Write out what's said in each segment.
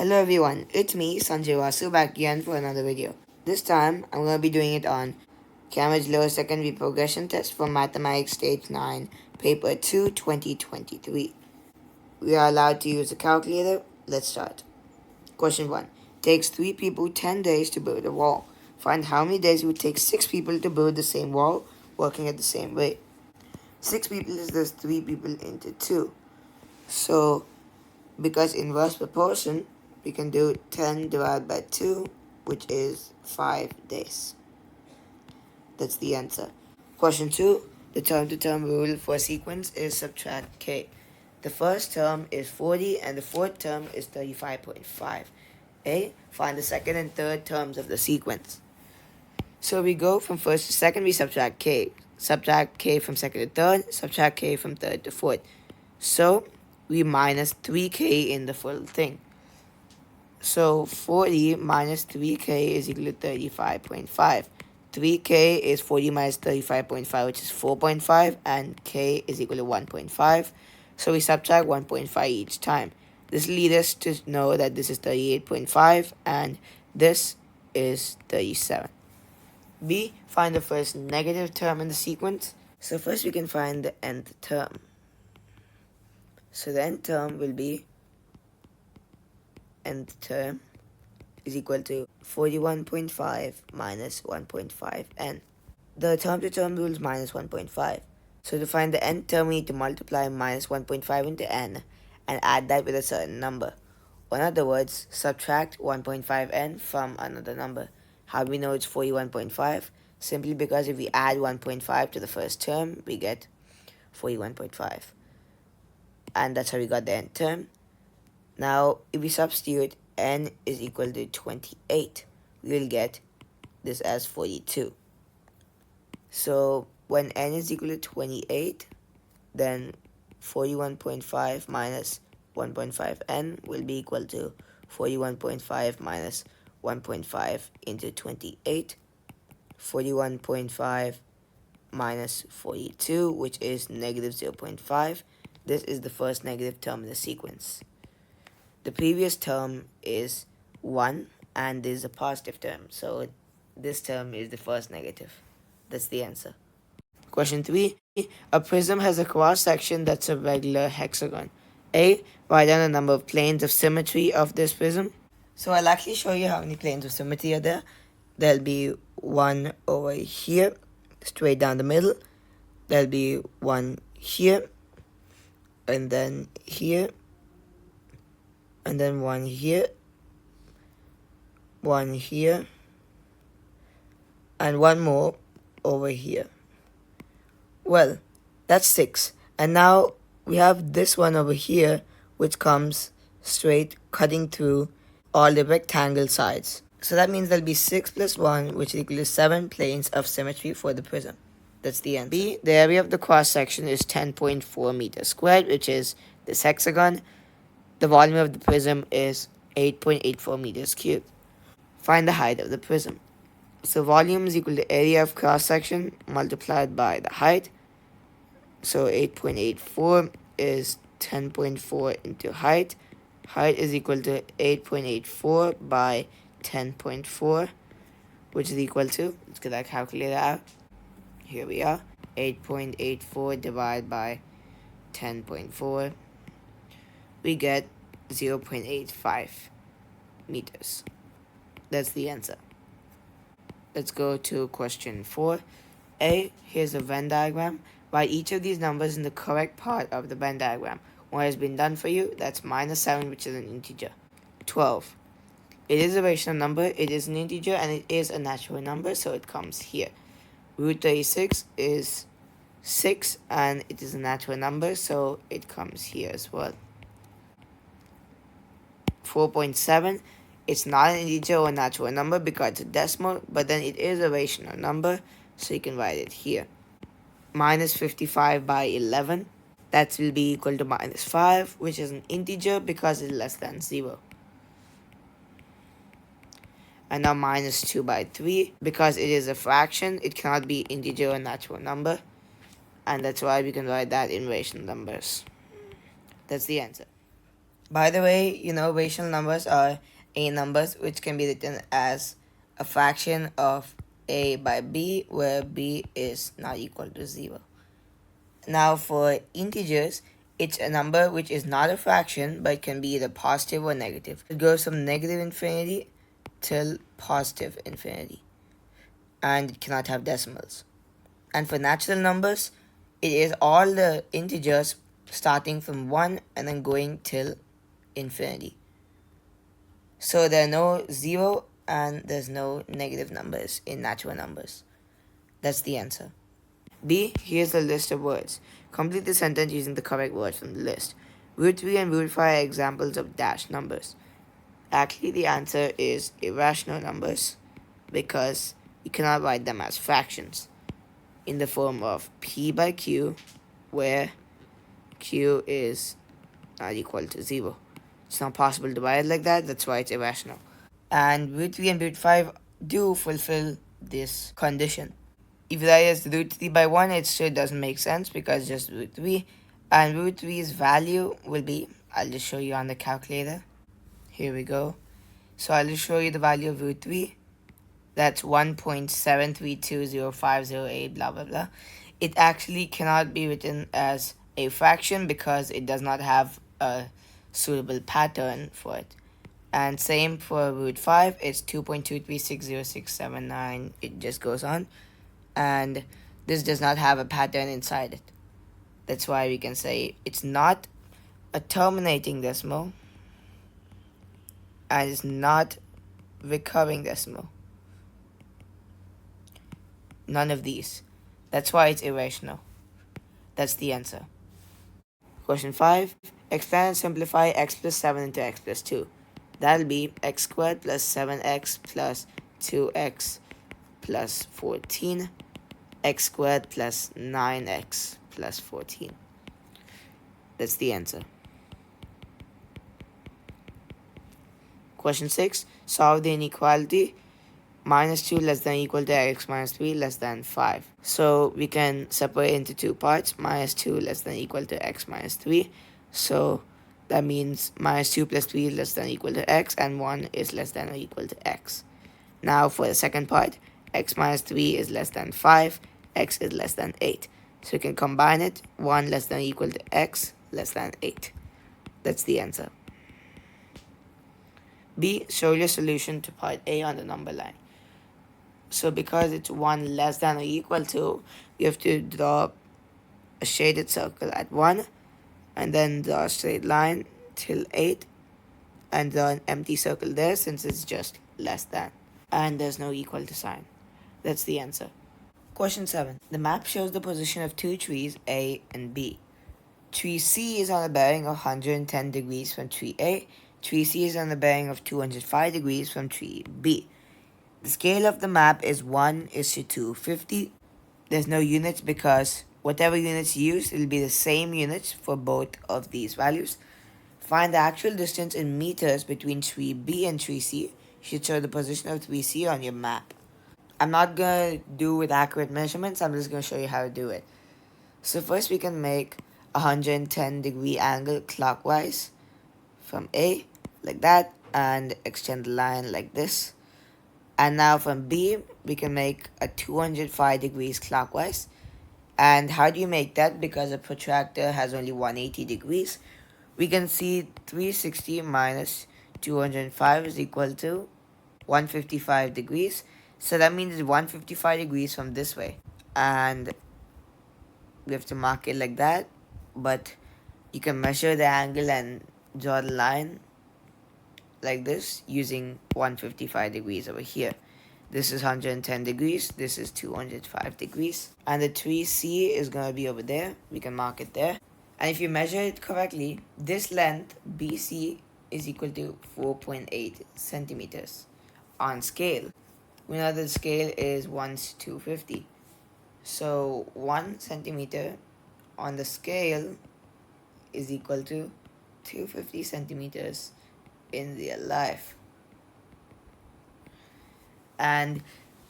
Hello everyone, it's me Sanjay Vasu back again for another video. This time I'm going to be doing it on Cambridge Lower Secondary Progression Test for Mathematics Stage 9, Paper 2, 2023. We are allowed to use a calculator. Let's start. Question 1. Takes 3 people 10 days to build a wall. Find how many days it would take 6 people to build the same wall working at the same rate. 6 people is just 3 people into 2. So, because inverse proportion, we can do 10 divided by 2, which is 5 days. That's the answer. Question 2. The term-to-term rule for a sequence is subtract k. The first term is 40 and the fourth term is 35.5. A. Find the second and third terms of the sequence. So we go from first to second, we subtract k. Subtract k from second to third, subtract k from third to fourth. So we minus 3k in the full thing. So 40 minus 3k is equal to 35.5. 3k is 40 minus 35.5, which is 4.5, and k is equal to 1.5. So we subtract 1.5 each time. This leads us to know that this is 38.5 and this is 37. B. Find the first negative term in the sequence. So first we can find the nth term. So the nth term will be nth term is equal to 41.5 minus 1.5n. The term-to-term rule is minus 1.5. So to find the nth term, we need to multiply minus 1.5 into n and add that with a certain number. Or in other words, subtract 1.5n from another number. How do we know it's 41.5? Simply because if we add 1.5 to the first term, we get 41.5. And that's how we got the nth term. Now, if we substitute n is equal to 28, we will get this as 42. So, when n is equal to 28, then 41.5 minus 1.5n will be equal to 41.5 minus 1.5 into 28. 41.5 minus 42, which is negative 0.5. This is the first negative term in the sequence. The previous term is 1 and this is a positive term. So this term is the first negative. That's the answer. Question 3. A prism has a cross section that's a regular hexagon. A. Write down the number of planes of symmetry of this prism. So I'll actually show you how many planes of symmetry are there. There'll be one over here, straight down the middle. There'll be one here, and then here, and then one here, and one more over here. Well, that's 6. And now we have this one over here, which comes straight, cutting through all the rectangle sides. So that means there'll be 6 plus 1, which is equal to 7 planes of symmetry for the prism. That's the answer. B. The area of the cross section is 10.4 meters squared, which is this hexagon. The volume of the prism is 8.84 meters cubed. Find the height of the prism. So volume is equal to area of cross section multiplied by the height. So 8.84 is 10.4 into height. Height is equal to 8.84 by 10.4, which is equal to, let's get that calculator out. Here we are. 8.84 divided by 10.4. We get 0.85 meters. That's the answer. Let's go to question 4. A. Here's a Venn diagram. Write each of these numbers in the correct part of the Venn diagram. What has been done for you? That's minus 7, which is an integer. 12. It is a rational number, it is an integer, and it is a natural number, so it comes here. Root 36 is 6, and it is a natural number, so it comes here as well. 4.7, it's not an integer or a natural number because it's a decimal, but then it is a rational number, so you can write it here. Minus 55 by 11, that will be equal to minus 5, which is an integer because it's less than 0. And now minus 2 by 3, because it is a fraction, it cannot be integer or natural number, and that's why we can write that in rational numbers. That's the answer. By the way, rational numbers are A numbers, which can be written as a fraction of A by B, where B is not equal to 0. Now for integers, it's a number which is not a fraction but can be either positive or negative. It goes from negative infinity till positive infinity, and it cannot have decimals. And for natural numbers, it is all the integers starting from 1 and then going till infinity. So there are no 0 and there's no negative numbers in natural numbers. That's the answer. B. Here's a list of words. Complete the sentence using the correct words from the list. Root 3 and root 5 are examples of dash numbers. Actually, the answer is irrational numbers because you cannot write them as fractions in the form of P by Q, where Q is not equal to 0. It's not possible to write it like that, that's why it's irrational. And root 3 and root 5 do fulfill this condition. If that is root 3 by 1, it still doesn't make sense because it's just root 3. And root 3's value will be, I'll just show you on the calculator. Here we go. So I'll just show you the value of root 3. That's 1.73205008 blah blah blah. It actually cannot be written as a fraction because it does not have a suitable pattern for it. And same for root 5, it's 2.2360679. It just goes on. And this does not have a pattern inside it. That's why we can say it's not a terminating decimal and it's not recurring decimal. None of these. That's why it's irrational. That's the answer. Question 5. Expand and simplify x plus 7 into x plus 2. That'll be x squared plus 7x plus 2x plus 14. X squared plus 9x plus 14. That's the answer. Question 6. Solve the inequality minus 2 less than or equal to x minus 3 less than 5. So we can separate into two parts. Minus 2 less than or equal to x minus 3. So that means minus 2 plus 3 is less than or equal to x, and 1 is less than or equal to x. Now for the second part, x minus 3 is less than 5, x is less than 8. So we can combine it, 1 less than or equal to x less than 8. That's the answer. B. Show your solution to part A on the number line. So because it's 1 less than or equal to, you have to draw a shaded circle at 1 and then draw a straight line till 8 and draw an empty circle there since it's just less than. And there's no equal to sign. That's the answer. Question 7. The map shows the position of two trees A and B. Tree C is on a bearing of 110 degrees from tree A. Tree C is on a bearing of 205 degrees from tree B. The scale of the map is 1:250. There's no units because whatever units used, it will be the same units for both of these values. Find the actual distance in meters between tree B and tree C. You should show the position of tree C on your map. I'm not going to do with accurate measurements, I'm just going to show you how to do it. So first we can make a 110 degree angle clockwise from A, like that, and extend the line like this. And now from B, we can make a 205 degrees clockwise. And how do you make that? Because a protractor has only 180 degrees. We can see 360 minus 205 is equal to 155 degrees. So that means it's 155 degrees from this way. And we have to mark it like that. But you can measure the angle and draw the line like this using 155 degrees over here. This is 110 degrees, this is 205 degrees, and the tree C is going to be over there. We can mark it there. And if you measure it correctly, this length BC is equal to 4.8 centimeters on scale. We know the scale is 1:250. So 1 centimeter on the scale is equal to 250 centimeters in real life. And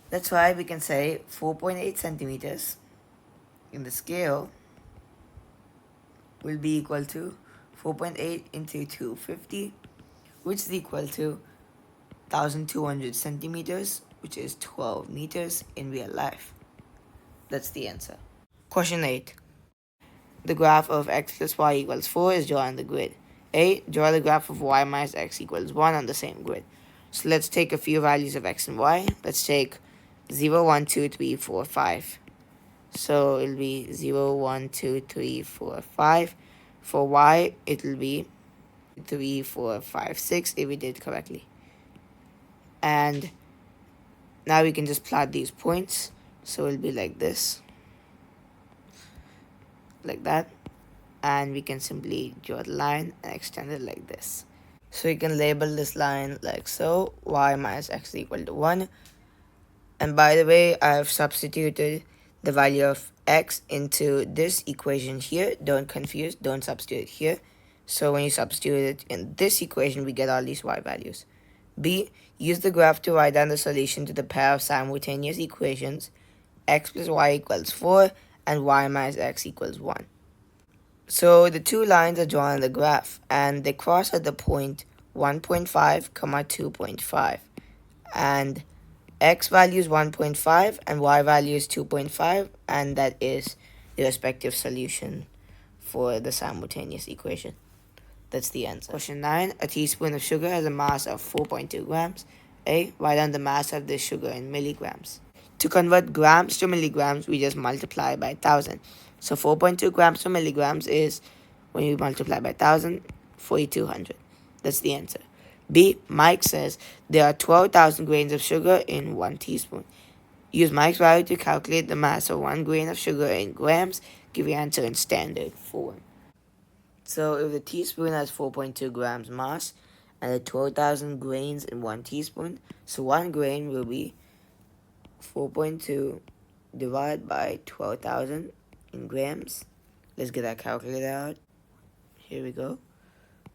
that's why we can say 4.8 centimeters in the scale will be equal to 4.8 into 250, which is equal to 1200 centimeters, which is 12 meters in real life. That's the answer. Question 8. The graph of x plus y equals 4 is drawn on the grid. A. Draw the graph of y minus x equals 1 on the same grid. So let's take a few values of x and y. Let's take 0, 1, 2, 3, 4, 5. So it'll be 0, 1, 2, 3, 4, 5. For y, it'll be 3, 4, 5, 6 if we did correctly. And now we can just plot these points. So it'll be like this. Like that. And we can simply draw the line and extend it like this. So we can label this line like so. Y minus x is equal to 1. And by the way, I have substituted the value of x into this equation here. Don't confuse, don't substitute it here. So when you substitute it in this equation, we get all these y values. B. Use the graph to write down the solution to the pair of simultaneous equations x plus y equals 4 and y minus x equals 1. So the two lines are drawn on the graph and they cross at the point 1.5, 2.5. And x value is 1.5 and y value is 2.5, and that is the respective solution for the simultaneous equation. That's the answer. Question 9. A teaspoon of sugar has a mass of 4.2 grams. A. Write down the mass of this sugar in milligrams. To convert grams to milligrams, we just multiply by 1000. So 4.2 grams per milligrams is, when you multiply by 1000, 4200. That's the answer. B. Mike says there are 12,000 grains of sugar in 1 teaspoon. Use Mike's value to calculate the mass of 1 grain of sugar in grams. Give your answer in standard form. So if the teaspoon has 4.2 grams mass and there are 12,000 grains in 1 teaspoon, so 1 grain will be 4.2 divided by 12,000 in grams. Let's get our calculator out. Here we go.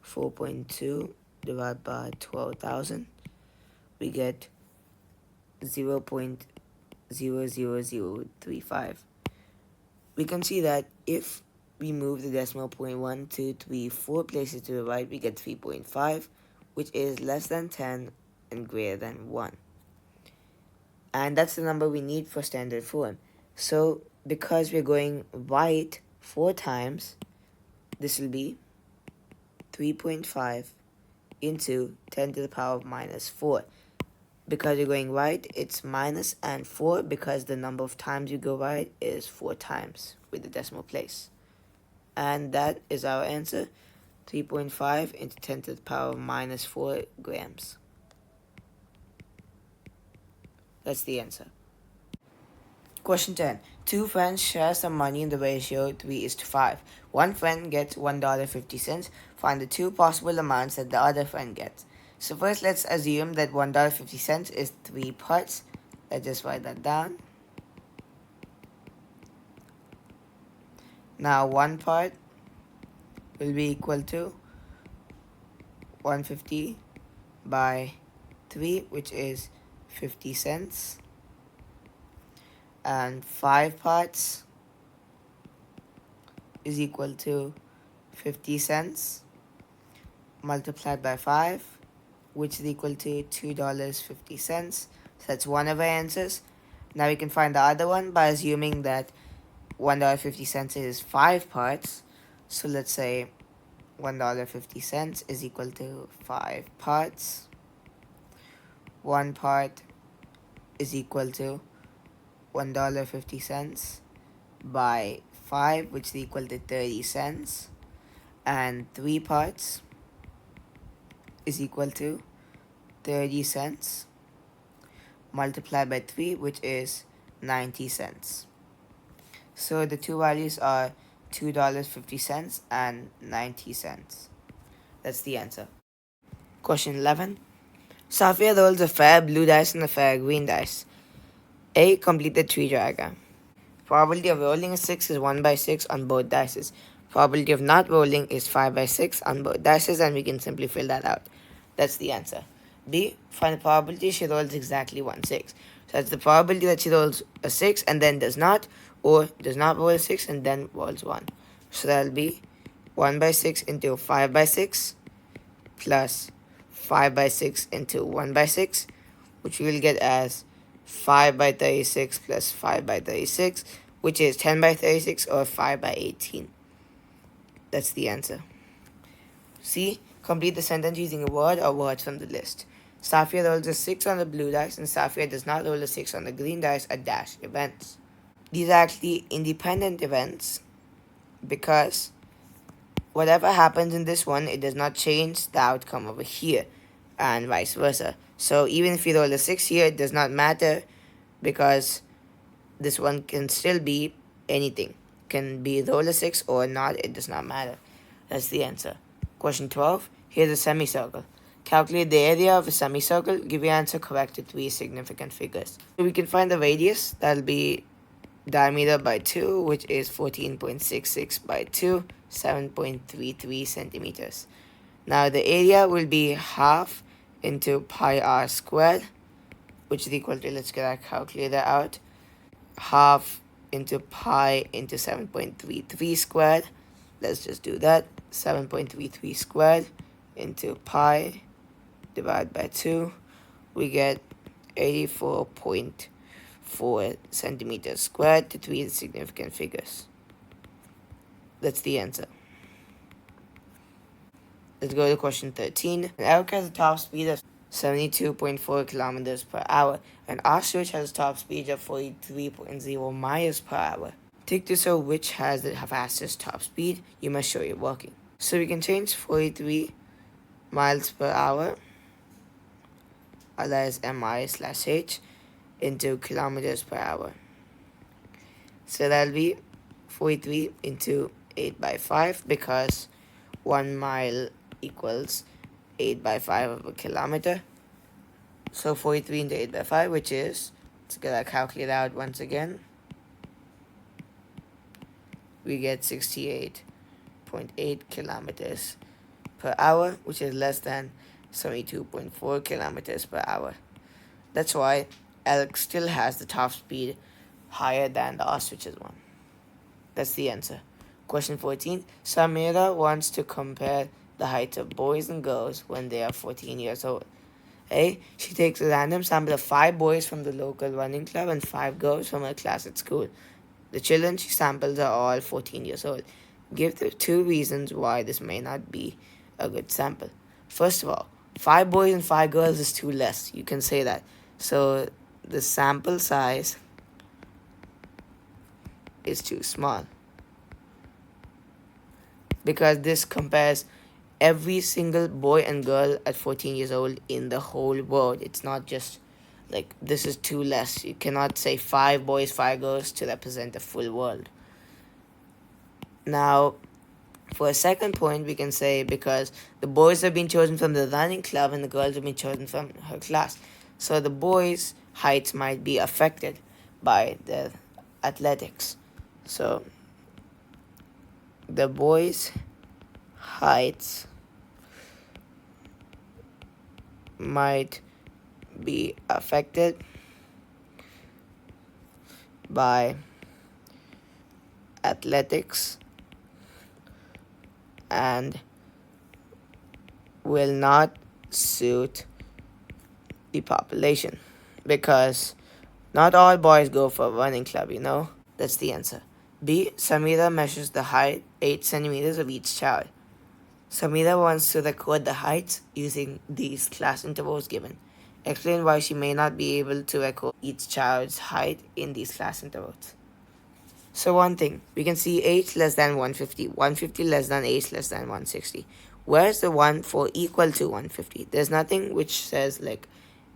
4.2 divided by 12,000. We get 0.00035. We can see that if we move the decimal point 1, 2, 3, 4 places to the right, we get 3.5, which is less than 10 and greater than 1. And that's the number we need for standard form. So because we're going right 4 times, this will be 3.5 into 10 to the power of minus 4. Because you're going right, it's minus and 4 because the number of times you go right is 4 times with the decimal place. And that is our answer, 3.5 into 10 to the power of minus 4 grams. That's the answer. Question 10. 2 friends share some money in the ratio 3:5. One friend gets $1.50. Find the 2 possible amounts that the other friend gets. So first, let's assume that $1.50 is 3 parts. Let's just write that down. Now 1 part will be equal to 150 by 3, which is 50 cents. And 5 parts is equal to 50 cents multiplied by 5, which is equal to $2.50. So that's one of our answers. Now we can find the other one by assuming that $1.50 is 5 parts. So let's say $1.50 is equal to 5 parts. 1 part is equal to $1.50 by 5, which is equal to 30 cents. And 3 parts is equal to 30 cents multiplied by 3, which is 90 cents. So the two values are $2.50 and 90 cents. That's the answer. Question 11. Safia rolls a fair blue dice and a fair green dice. A. Complete the tree diagram. Probability of rolling a 6 is 1 by 6 on both dices. Probability of not rolling is 5 by 6 on both dices, and we can simply fill that out. That's the answer. B. Find the probability she rolls exactly 1/6. So that's the probability that she rolls a 6 and then does not, or does not roll a 6 and then rolls 1. So that'll be 1 by 6 into 5 by 6 plus 5 by 6 into 1 by 6, which we will get as 5 by 36 plus 5 by 36, which is 10 by 36 or 5 by 18. That's the answer. C. Complete the sentence using a word or words from the list. Safia rolls a 6 on the blue dice and Safia does not roll a 6 on the green dice are dash events. These are actually independent events because whatever happens in this one, it does not change the outcome over here and vice versa. So even if you roll a 6 here, it does not matter because this one can still be anything. Can be roll a 6 or not, it does not matter. That's the answer. Question 12. Here's a semicircle. Calculate the area of a semicircle. Give your answer correct to 3 significant figures. So we can find the radius. That'll be diameter by 2, which is 14.66 by 2, 7.33 centimeters. Now the area will be half into pi r squared, which is equal to, let's get our calculator out, half into pi into 7.33 squared. Let's just do that. 7.33 squared into pi divided by 2. We get 84.4 centimeters squared to 3 significant figures. That's the answer. Let's go to question 13. An aircraft has a top speed of 72.4 kilometers per hour. An ostrich has a top speed of 43.0 miles per hour. Take to show which has the fastest top speed. You must show your working. So we can change 43 miles per hour, that is mi/h, into kilometers per hour. So that'll be 43 into 8 by 5 because 1 mile equals 8 by 5 of a kilometer. So 43 into 8 by 5, which is, let's get our calculator out once again. We get 68.8 kilometers per hour, which is less than 72.4 kilometers per hour. That's why elk still has the top speed higher than the ostrich's one. That's the answer. Question 14. Samira wants to compare the heights of boys and girls when they are 14 years old. A. She takes a random sample of 5 boys from the local running club and 5 girls from her class at school. The children she samples are all 14 years old. Give the 2 reasons why this may not be a good sample. First of all, 5 boys and 5 girls is too less. You can say that. So the sample size is too small, because this compares every single boy and girl at 14 years old in the whole world. It's not just like this is too less. You cannot say 5 boys, 5 girls to represent the full world. Now, for a second point, we can say because the boys have been chosen from the running club and the girls have been chosen from her class. So the boys' heights might be affected by the athletics. So the boys' heights might be affected by athletics and will not suit the population, because not all boys go for a running club, you know. That's the answer. B. Samira measures the height 8 centimeters of each child. Samira wants to record the heights using these class intervals given. Explain why she may not be able to record each child's height in these class intervals. So one thing, we can see 8 less than 150, 150 less than 8 less than 160. Where's the 1 for equal to 150? There's nothing which says like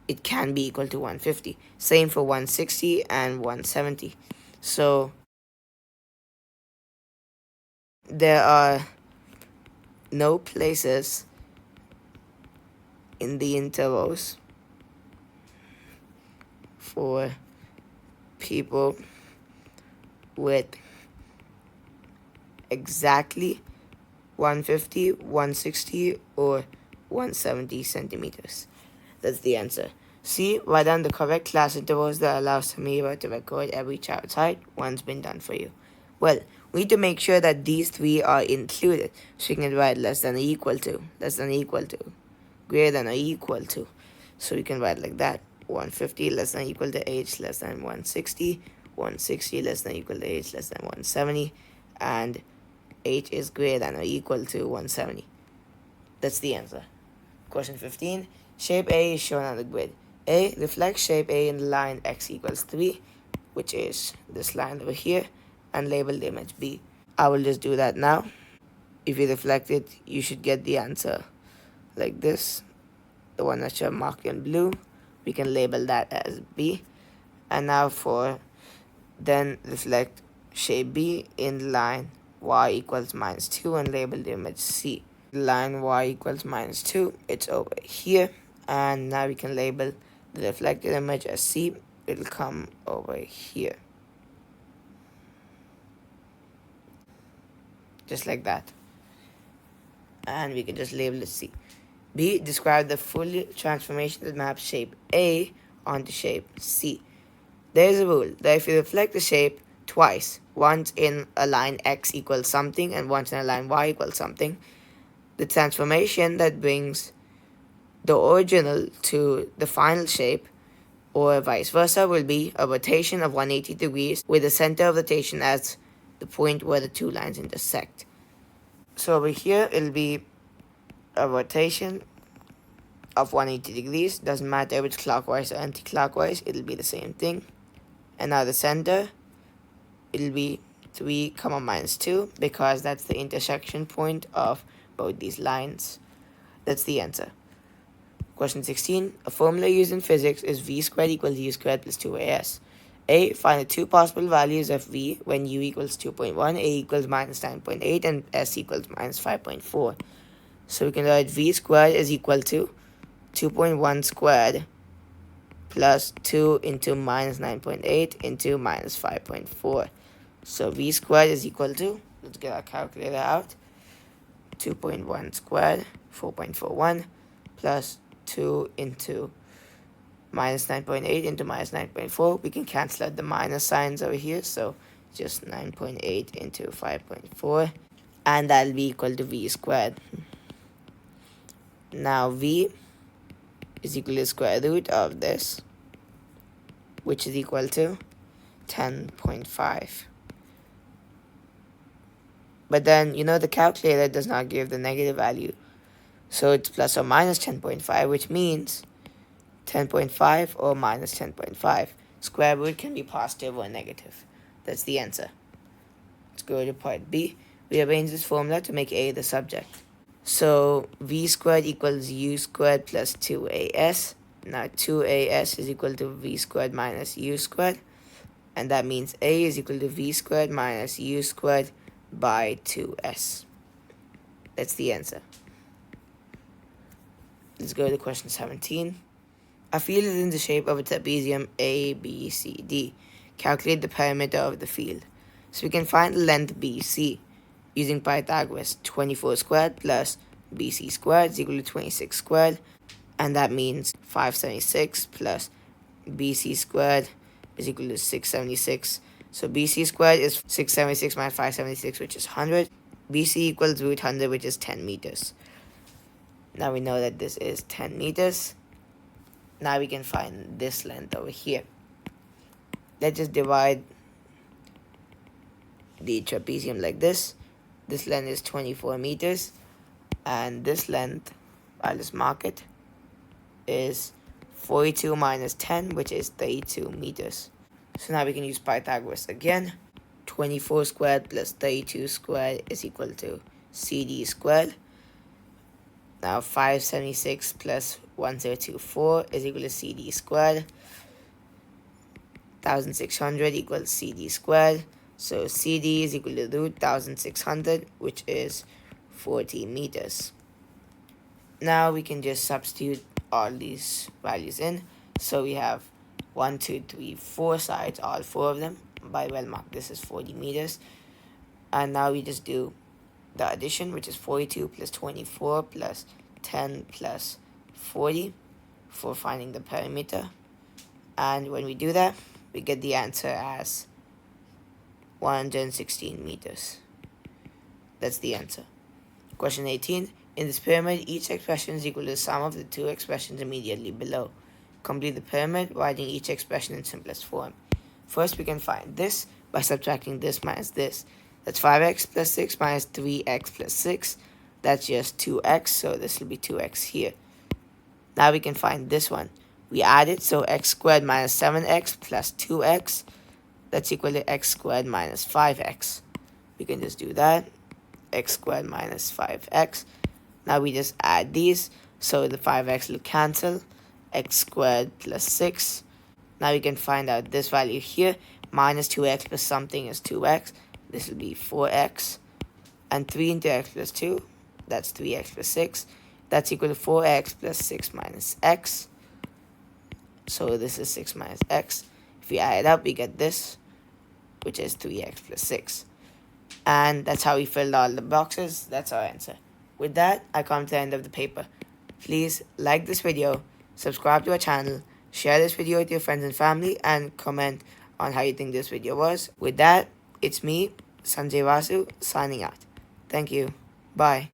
it can be equal to 150. Same for 160 and 170. So there are no places in the intervals for people with exactly 150, 160, or 170 centimeters. That's the answer. C. Write down the correct class intervals that allow Samira to record every child's height. One's been done for you. Well, We need to make sure that these three are included. So we can write less than or equal to, less than or equal to, greater than or equal to. So we can write like that. 150 less than or equal to h less than 160. 160 less than or equal to h less than 170. And h is greater than or equal to 170. That's the answer. Question 15. Shape A is shown on the grid. A, reflect shape A in the line x equals 3, which is this line over here, and label the image B. I will just do that now. If you reflect it, you should get the answer like this. The one that should marked in blue, we can label that as B. And now for then reflect shape B in the line y equals minus 2 and label the image C. The line y equals minus 2, it's over here. And now we can label the reflected image as C. It'll come over here. Just like that. And we can just label it C. B, describe the full transformation that maps shape A onto shape C. There is a rule that if you reflect the shape twice, once in a line x equals something and once in a line y equals something, the transformation that brings the original to the final shape, or vice versa, will be a rotation of 180 degrees with the center of rotation as the point where the two lines intersect. So over here, it'll be a rotation of 180 degrees. Doesn't matter if it's clockwise or anti-clockwise, it'll be the same thing. And now the center, it'll be 3, minus 2, because that's the intersection point of both these lines. That's the answer. Question 16. A formula used in physics is v squared equals u squared plus 2as. A, find the two possible values of v when u equals 2.1, a equals minus 9.8, and s equals minus 5.4. So we can write v squared is equal to 2.1 squared plus 2 into minus 9.8 into minus 5.4. So v squared is equal to, let's get our calculator out, 2.1 squared, 4.41, plus 2 into minus 9.8 into minus 9.4. We can cancel out the minus signs over here, so just 9.8 into 5.4, and that'll be equal to v squared. Now v is equal to the square root of this, which is equal to 10.5. But then, the calculator does not give the negative value. So it's plus or minus 10.5, which means 10.5 or minus 10.5. Square root can be positive or negative. That's the answer. Let's go to part B. Rearrange this formula to make A the subject. So v squared equals u squared plus 2as. Now 2as is equal to v squared minus u squared. And that means A is equal to v squared minus u squared by 2s. That's the answer. Let's go to question 17. A field is in the shape of a trapezium A, B, C, D. Calculate the perimeter of the field. So we can find the length BC using Pythagoras. 24 squared plus BC squared is equal to 26 squared. And that means 576 plus BC squared is equal to 676. So BC squared is 676 minus 576, which is 100. BC equals root 100, which is 10 meters. Now we know that this is 10 meters. Now we can find this length over here. Let's just divide the trapezium like this. This length is 24 meters. And this length, I'll just mark it, is 42 minus 10, which is 32 meters. So now we can use Pythagoras again. 24 squared plus 32 squared is equal to CD squared. Now 576 plus 1024 is equal to CD squared. 1600 equals CD squared. So CD is equal to root 1600, which is 40 meters. Now we can just substitute all these values in. So we have 1, 2, 3, 4 sides, all 4 of them. By well marked, this is 40 meters. And now we just do the addition, which is 42 plus 24 plus 10 plus 40 for finding the perimeter. And when we do that, we get the answer as 116 meters. That's the answer. Question 18. In this pyramid, each expression is equal to the sum of the two expressions immediately below. Complete the pyramid, writing each expression in simplest form. First, we can find this by subtracting this minus this. That's 5x plus 6 minus 3x plus 6. That's just 2x, so this will be 2x here. Now we can find this one. We add it, so x squared minus 7x plus 2x. That's equal to x squared minus 5x. We can just do that. X squared minus 5x. Now we just add these, so the 5x will cancel. X squared plus 6. Now we can find out this value here. Minus 2x plus something is 2x. This will be 4x. And 3 into x plus 2. That's 3x plus 6. That's equal to 4x plus 6 minus x. So this is 6 minus x. If we add it up, we get this, which is 3x plus 6. And that's how we filled all the boxes. That's our answer. With that, I come to the end of the paper. Please like this video, subscribe to our channel, share this video with your friends and family, and comment on how you think this video was. With that, it's me, Sanjay Vasu, signing out. Thank you. Bye.